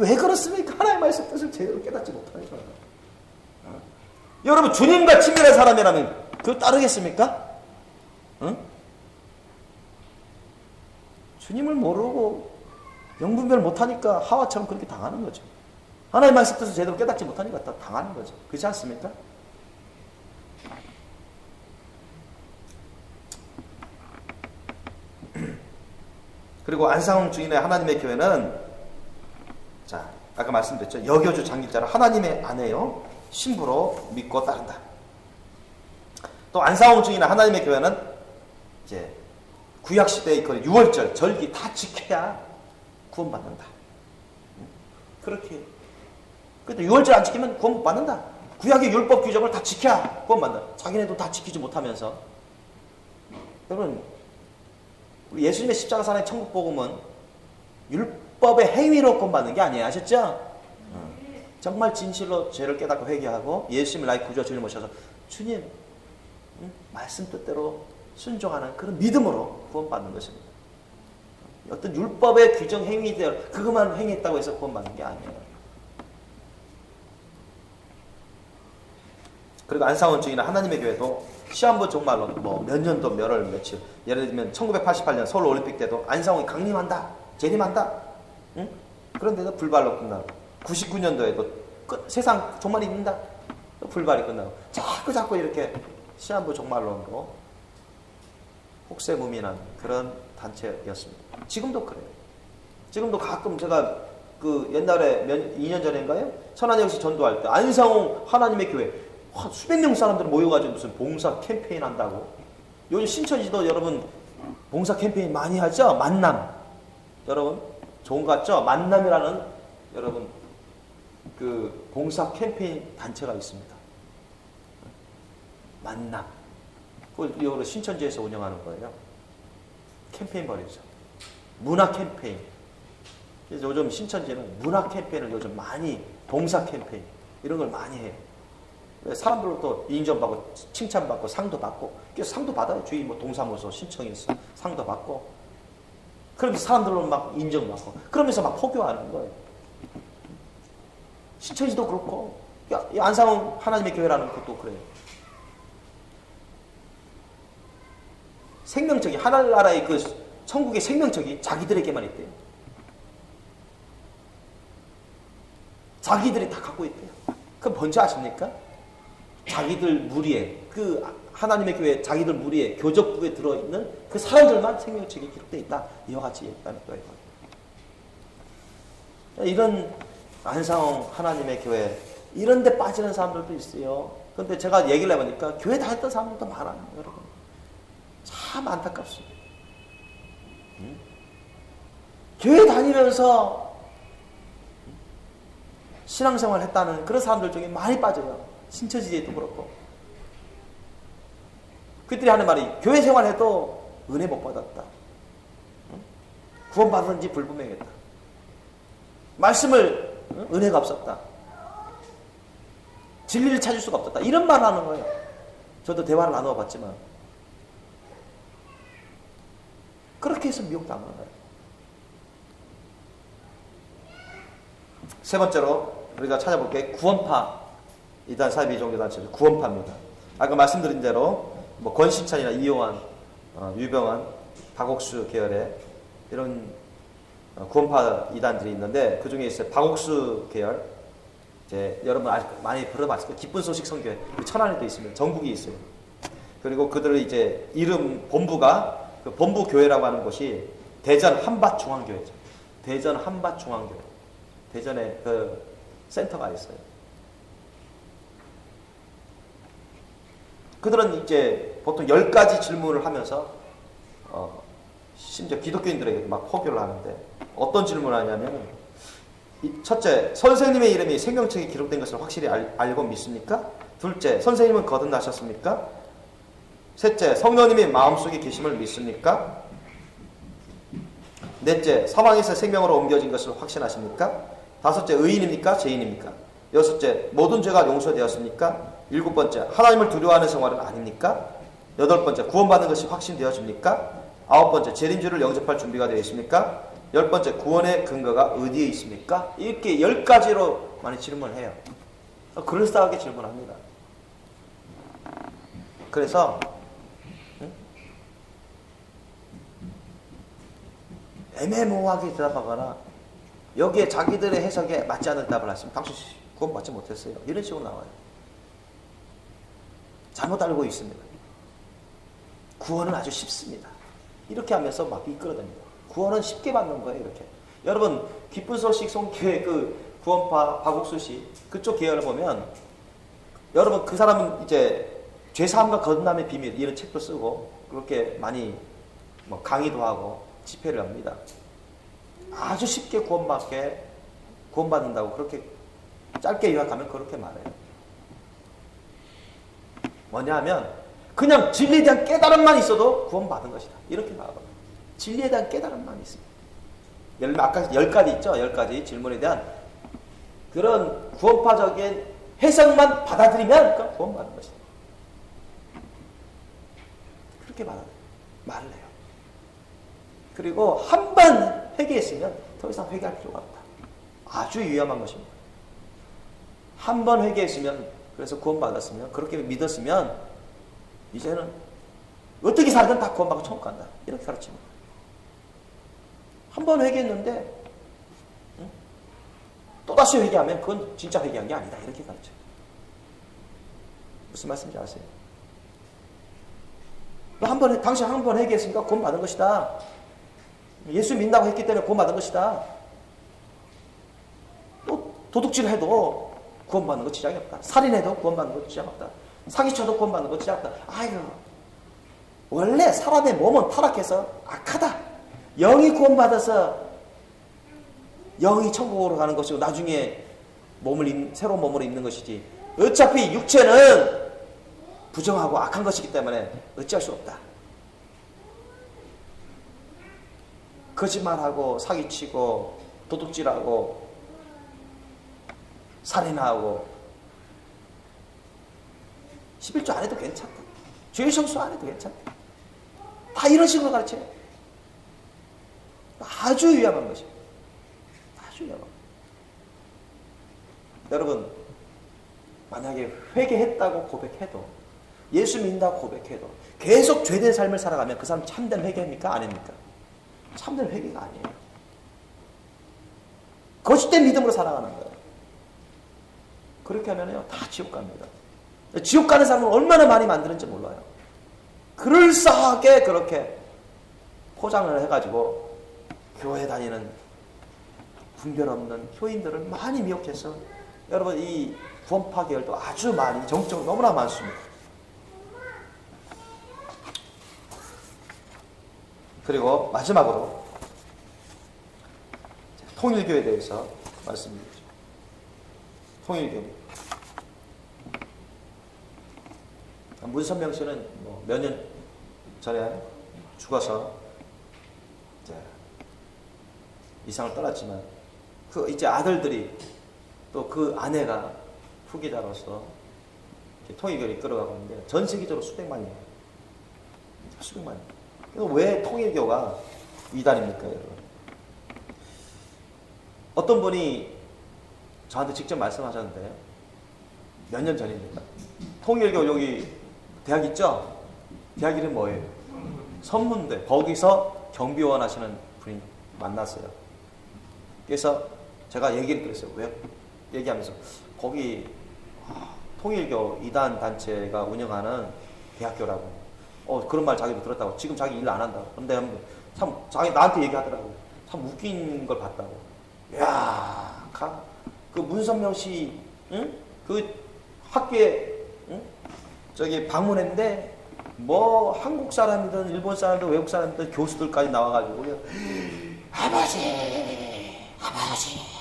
왜 그렇습니까? 하나님의 말씀 뜻을 제대로 깨닫지 못하니까. 여러분 주님과 친밀한 사람이라면 그걸 따르겠습니까? 응? 주님을 모르고 영분별 못하니까 하와처럼 그렇게 당하는 거죠. 하나님의 말씀 뜻을 제대로 깨닫지 못하니까 당하는 거죠. 그렇지 않습니까? 그리고 안상홍 주인의 하나님의 교회는 자 아까 말씀드렸죠. 여교주 장길자를 하나님의 아내요 신부로 믿고 따른다. 또 안상홍 주인의 하나님의 교회는 이제 구약 시대의 그 유월절 절기 다 지켜야 구원받는다. 그렇게. 근데 유월절 안 지키면 구원 못 받는다. 구약의 율법 규정을 다 지켜야 구원받는다. 자기네도 다 지키지 못하면서. 여러분 우리 예수님의 십자가 사랑의 천국 복음은 율법의 행위로 구원받는 게 아니에요. 아셨죠? 정말 진실로 죄를 깨닫고 회개하고 예수님을 나의 구주와 주님 모셔서 주님 말씀 뜻대로 순종하는 그런 믿음으로 구원받는 것입니다. 어떤 율법의 규정 행위대로 그것만 행했다고 해서 구원받는 게 아니에요. 그리고 안상원 중이나 하나님의 교회도 시한부 종말로 뭐 몇 년도 몇월 며칠, 예를 들면 1988년 서울 올림픽 때도 안상원이 강림한다, 재림한다. 응? 그런데도 불발로 끝나고 99년도에도 세상 종말이 있는다, 또 불발이 끝나고 자꾸 이렇게 시한부 종말론으로 혹세무민한 그런 단체였습니다. 지금도 그래요. 지금도 가끔 제가 그 옛날에 2년 전인가요? 천안역시 전도할 때 안상홍 하나님의 교회 수백 명 사람들 모여가지고 무슨 봉사 캠페인 한다고. 요즘 신천지도 여러분 봉사 캠페인 많이 하죠? 만남. 여러분 좋은 거 같죠? 만남이라는 여러분 그 봉사 캠페인 단체가 있습니다. 만남. 그걸 신천지에서 운영하는 거예요. 캠페인 벌이죠. 문화 캠페인. 그래서 요즘 신천지는 문화 캠페인을 요즘 많이, 봉사 캠페인 이런 걸 많이 해요. 사람들로부터 인정받고 칭찬받고 상도 받고, 그래서 상도 받아요. 주위 뭐 동사무소 신청해서 상도 받고, 그러면서 사람들로 막 인정받고, 그러면서 막 포교하는 거예요. 신천지도 그렇고, 이 안상홍 하나님의 교회라는 것도 그래요. 생명력이, 하늘나라의 그 천국의 생명력이 자기들에게만 있대요. 자기들이 다 갖고 있대요. 그럼 뭔지 아십니까? 자기들 무리에, 그 하나님의 교회 자기들 무리에 교적부에 들어있는 그 사람들만 생명책이 기록되어 있다. 이와 같이 얘기하는 거예요. 이런 안상홍 하나님의 교회 이런 데 빠지는 사람들도 있어요. 그런데 제가 얘기를 해보니까 교회 다녔던 사람들도 많아요. 여러분 참 안타깝습니다. 교회 다니면서 신앙생활 했다는 그런 사람들 중에 많이 빠져요. 신천지에도 그렇고. 그들이 하는 말이 교회 생활해도 은혜 못 받았다. 구원받았는지 불분명했다. 말씀을 은혜가 없었다. 진리를 찾을 수가 없었다. 이런 말을 하는 거예요. 저도 대화를 나누어 봤지만 그렇게 해서 미혹당하는 거예요. 세 번째로 우리가 찾아볼 게 구원파 이단 사이비 종교단체 구원파입니다. 아까 말씀드린 대로 뭐 권신찬이나 이용환, 유병환, 박옥수 계열의 이런 구원파 이단들이 있는데 그 중에 있어요. 박옥수 계열, 이제 여러분 많이 들어봤을 거예요. 기쁜 소식 선교회 그 천안에도 있습니다. 전국에 있어요. 그리고 그들의 이제 이름 본부가 그 본부 교회라고 하는 곳이 대전 한밭중앙교회죠. 대전 한밭중앙교회. 대전에 그 센터가 있어요. 그들은 이제 보통 10가지 질문을 하면서 심지어 기독교인들에게 막 포교를 하는데 어떤 질문을 하냐면 첫째, 선생님의 이름이 생명책에 기록된 것을 확실히 알고 믿습니까? 둘째, 선생님은 거듭나셨습니까? 셋째, 성령님이 마음속에 계심을 믿습니까? 넷째, 사망에서 생명으로 옮겨진 것을 확신하십니까? 다섯째, 의인입니까? 죄인입니까? 여섯째, 모든 죄가 용서되었습니까? 일곱 번째, 하나님을 두려워하는 생활은 아닙니까? 여덟 번째, 구원받는 것이 확신되어집니까? 아홉 번째, 재림주를 영접할 준비가 되어 있습니까? 열 번째, 구원의 근거가 어디에 있습니까? 이렇게 10가지로 많이 질문을 해요. 그럴싸하게 질문합니다. 그래서 애매모호하게 대답하거나 여기에 자기들의 해석에 맞지 않는 답을 하시면 당신 구원받지 못했어요. 이런 식으로 나와요. 잘못 알고 있습니다. 구원은 아주 쉽습니다. 이렇게 하면서 막 이끌어냅니다. 구원은 쉽게 받는 거예요. 이렇게. 여러분 기쁜 소식 송교회 그 구원파 박옥수 씨 그쪽 계열을 보면 여러분 그 사람은 이제 죄사함과 거듭남의 비밀 이런 책도 쓰고 그렇게 많이 뭐 강의도 하고 집회를 합니다. 아주 쉽게 구원받는다고 그렇게 짧게 요약하면 그렇게 말해요. 뭐냐 하면 그냥 진리에 대한 깨달음만 있어도 구원받은 것이다. 이렇게 나와요. 진리에 대한 깨달음만 있습니다. 예를 들면 아까 10가지 있죠? 10가지 질문에 대한 그런 구원파적인 해석만 받아들이면 그건 구원받는 것이다. 그렇게 말을 해요. 그리고 한 번 회개했으면 더 이상 회개할 필요가 없다. 아주 위험한 것입니다. 한 번 회개했으면, 그래서 구원받았으면, 그렇게 믿었으면 이제는 어떻게 살든 다 구원받고 천국 간다. 이렇게 가르칩니다. 한 번 회개했는데 또다시 회개하면 그건 진짜 회개한 게 아니다. 이렇게 가르쳐요. 무슨 말씀인지 아세요? 당신 한 번 회개했으니까 구원받은 것이다. 예수 믿는다고 했기 때문에 구원받은 것이다. 또 도둑질 해도 구원받는 거 지장이 없다. 살인해도 구원받는 거 지장 없다. 사기쳐도 구원받는 거 지장 없다. 아이고, 원래 사람의 몸은 타락해서 악하다. 영이 구원받아서 영이 천국으로 가는 것이고 나중에 새로운 몸을 입는 것이지. 어차피 육체는 부정하고 악한 것이기 때문에 어찌할 수 없다. 거짓말하고 사기치고 도둑질하고 살인하고 11조 안 해도 괜찮다. 죄 성수 안 해도 괜찮다. 다 이런 식으로 가르쳐요. 아주 위험한 것입니다. 아주 위험한 것입니다. 여러분, 만약에 회개했다고 고백해도, 예수 믿는다고 고백해도 계속 죄된 삶을 살아가면 그 사람 참된 회개입니까? 아닙니까? 참된 회개가 아니에요. 거짓된 믿음으로 살아가는 거예요. 그렇게 하면요, 다 지옥 갑니다. 지옥 가는 사람은 얼마나 많이 만드는지 몰라요. 그럴싸하게 그렇게 포장을 해가지고 교회 다니는 분별 없는 교인들을 많이 미혹해서, 여러분, 이 구원파 계열도 아주 많이, 정적으로 너무나 많습니다. 그리고 마지막으로 통일교에 대해서 말씀드리죠. 통일교. 문선명 씨는 몇 년 전에 죽어서 이제 이상을 떠났지만, 이제 아들들이 또 그 아내가 후계자로서 통일교를 이끌어가고 있는데 전 세계적으로 수백만이에요. 수백만. 왜 통일교가 이단입니까, 여러분? 어떤 분이 저한테 직접 말씀하셨는데, 몇 년 전입니까? 통일교 여기 대학 있죠? 대학 이름 뭐예요? 선문대. 거기서 경비원 하시는 분이 만났어요. 그래서 제가 얘기를 드렸어요. 왜? 얘기하면서 거기 통일교 이단 단체가 운영하는 대학교라고. 그런 말 자기도 들었다고. 지금 자기 일 안 한다고. 근데 참 자기 나한테 얘기하더라고. 참 웃긴 걸 봤다고. 야, 그 문선명 씨, 응? 그 학교에, 응? 저기 방문했는데 뭐 한국 사람이든 일본 사람이든 외국 사람이든 교수들까지 나와가지고요. 아버지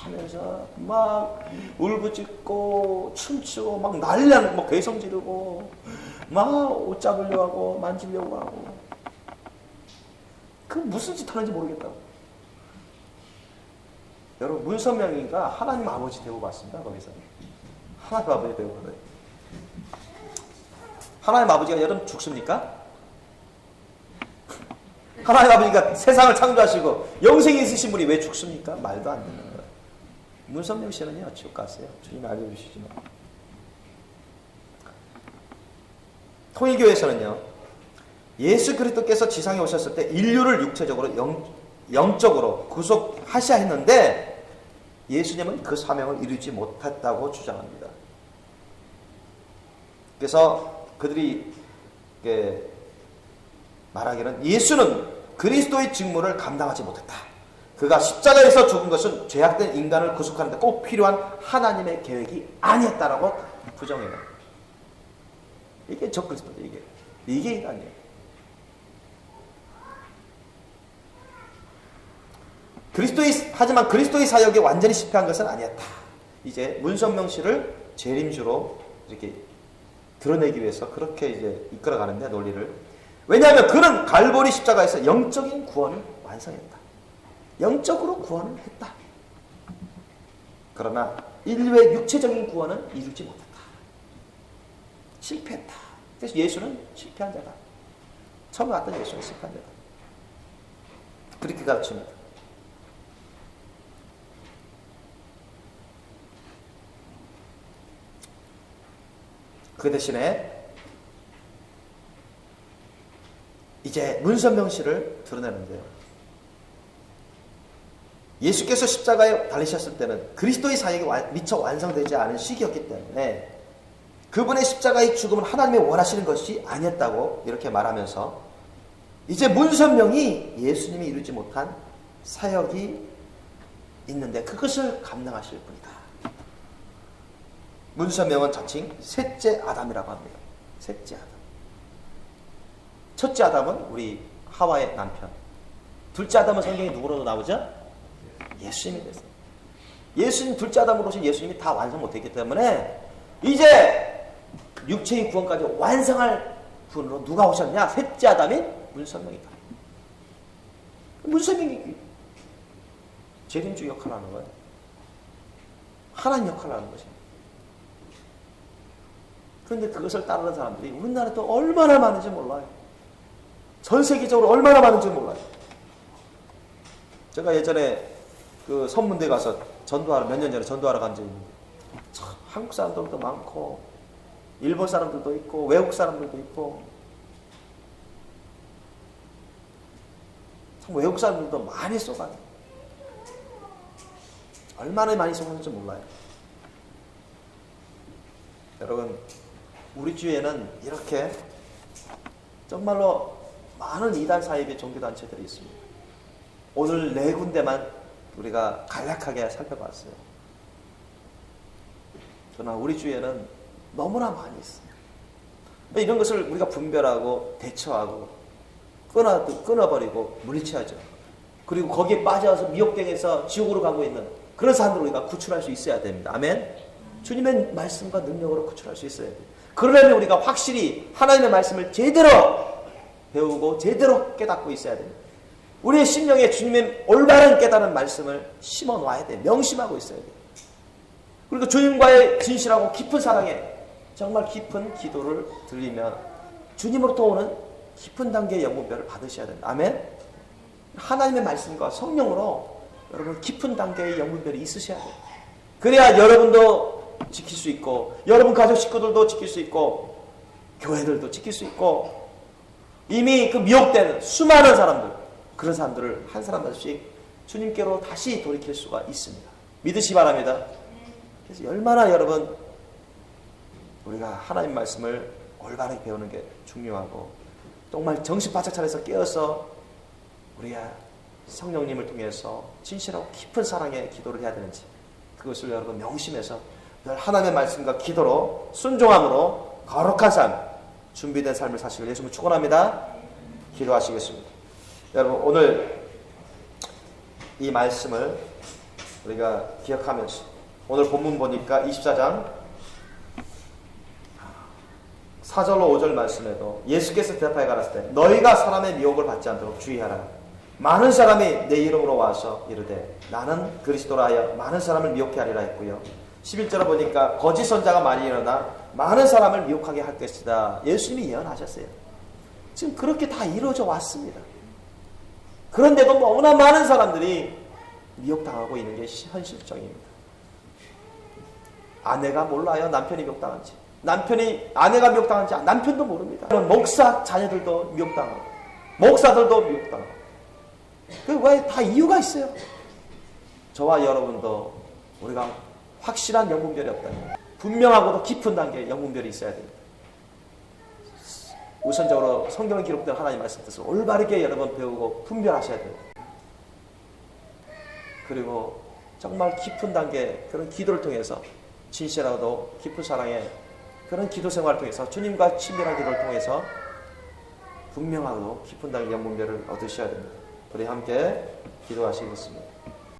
하면서 막 울부짖고 춤추고 막 난리나는, 뭐 괴성 지르고 막 옷 잡으려고 하고 만지려고 하고. 그 무슨 짓 하는지 모르겠다고. 여러분, 문선명이가 하나님 아버지 되고 봤습니다. 거기서 하나님 아버지 되고 받아요. 하나님 아버지가 여러분 죽습니까? 하나님 아버지가 세상을 창조하시고 영생이 있으신 분이 왜 죽습니까? 말도 안 되는 거예요. 문선명 씨는요, 지옥 갔어요. 주님 알려주시지만. 통일교에서는요, 예수 그리스도께서 지상에 오셨을 때 인류를 육체적으로 영적으로 구속하셔야 했는데 예수님은 그 사명을 이루지 못했다고 주장합니다. 그래서 그들이 말하기는 예수는 그리스도의 직무를 감당하지 못했다. 그가 십자가에서 죽은 것은 죄악된 인간을 구속하는 데 꼭 필요한 하나님의 계획이 아니었다라고 부정해요. 이게 적그리스도죠. 이게 인간이에요. 하지만 그리스도의 사역에 완전히 실패한 것은 아니었다. 이제 문선명 씨를 재림주로 이렇게 드러내기 위해서 그렇게 이제 이끌어가는데, 논리를. 왜냐하면 그는 갈보리 십자가에서 영적인 구원을 완성했다. 영적으로 구원을 했다. 그러나 인류의 육체적인 구원은 이루지 못했다. 실패했다. 그래서 예수는 실패한 자다. 처음에 왔던 예수는 실패한 자다. 그렇게 가르칩니다. 그 대신에 이제 문선명씨를 드러내는데요. 예수께서 십자가에 달리셨을 때는 그리스도의 사역이 미처 완성되지 않은 시기였기 때문에 그분의 십자가의 죽음은 하나님이 원하시는 것이 아니었다고 이렇게 말하면서 이제 문선명이 예수님이 이루지 못한 사역이 있는데 그것을 감당하실 분이다. 문선명은 자칭 셋째 아담이라고 합니다. 셋째 아담. 첫째 아담은 우리 하와의 남편. 둘째 아담은 성경에 누구로도 나오죠? 예수님이 됐어요. 예수님 둘째 아담으로서 예수님이 다 완성 못했기 때문에 이제 육체의 구원까지 완성할 분으로 누가 오셨냐? 셋째 아담인 문선명이다. 문선명이 재림주 역할을 하는 거예요. 하나님 역할을 하는 것입니다. 그런데 그것을 따르는 사람들이 우리나라에 또 얼마나 많은지 몰라요. 전 세계적으로 얼마나 많은지 몰라요. 제가 예전에 그 선문대 가서 전도하러 몇 년 전에 전도하러 간 적이 있는데 참 한국 사람들도 많고 일본 사람들도 있고 외국 사람들도 있고 참 외국 사람들도 많이 쏘가요. 얼마나 많이 쏘가는지 몰라요. 여러분 우리 주위에는 이렇게 정말로 많은 이단 사이비 종교단체들이 있습니다. 오늘 4군데만 우리가 간략하게 살펴봤어요. 그러나 우리 주위에는 너무나 많이 있어요. 이런 것을 우리가 분별하고 대처하고 끊어버리고 물리쳐야죠. 그리고 거기에 빠져서 미혹당해서 지옥으로 가고 있는 그런 사람들을 우리가 구출할 수 있어야 됩니다. 아멘. 주님의 말씀과 능력으로 구출할 수 있어야 돼요. 그러려면 우리가 확실히 하나님의 말씀을 제대로 배우고 제대로 깨닫고 있어야 됩니다. 우리의 심령에 주님의 올바른 깨달은 말씀을 심어 놔야 돼요. 명심하고 있어야 돼요. 그리고 주님과의 진실하고 깊은 사랑에 정말 깊은 기도를 드리며 주님으로부터 오는 깊은 단계의 영분별을 받으셔야 됩니다. 아멘. 하나님의 말씀과 성령으로 여러분 깊은 단계의 영분별이 있으셔야 돼요. 그래야 여러분도 지킬 수 있고 여러분 가족 식구들도 지킬 수 있고 교회들도 지킬 수 있고 이미 그 미혹된 수많은 사람들 그런 사람들을 한 사람 한 씩 주님께로 다시 돌이킬 수가 있습니다. 믿으시 바랍니다. 그래서 얼마나 여러분 우리가 하나님 말씀을 올바르게 배우는 게 중요하고 정말 정신 바짝 차려서 깨어서 우리가 성령님을 통해서 진실하고 깊은 사랑의 기도를 해야 되는지 그것을 여러분 명심해서 늘 하나님의 말씀과 기도로 순종함으로 거룩한 삶 준비된 삶을 사시길 예수님을 축원합니다. 기도하시겠습니다. 여러분 오늘 이 말씀을 우리가 기억하면서 오늘 본문 보니까 24장 4절로 5절 말씀에도 예수께서 대답하여 가라사대 너희가 사람의 미혹을 받지 않도록 주의하라. 많은 사람이 내 이름으로 와서 이르되 나는 그리스도라 하여 많은 사람을 미혹해 하리라 했고요. 11절에 보니까 거짓 선자가 많이 일어나 많은 사람을 미혹하게 할 것이다. 예수님이 예언하셨어요. 지금 그렇게 다 이루어져 왔습니다. 그런데도 너무나 많은 사람들이 미혹당하고 있는 게 현실적입니다. 아내가 몰라요. 남편이 미혹당한지. 아내가 미혹당한지 남편도 모릅니다. 목사 자녀들도 미혹당하고 목사들도 미혹당하고 그 왜 다 이유가 있어요. 저와 여러분도 우리가 확실한 영분별이 없다면 분명하고도 깊은 단계의 영분별이 있어야 됩니다. 우선적으로 성경에 기록된 하나님의 말씀 뜻을 올바르게 여러분 배우고 분별하셔야 돼요. 그리고 정말 깊은 단계 그런 기도를 통해서 진실하고도 깊은 사랑의 그런 기도 생활을 통해서 주님과 친밀한 기도를 통해서 분명하고 깊은 단계 영분별을 얻으셔야 됩니다. 우리 함께 기도하시겠습니다.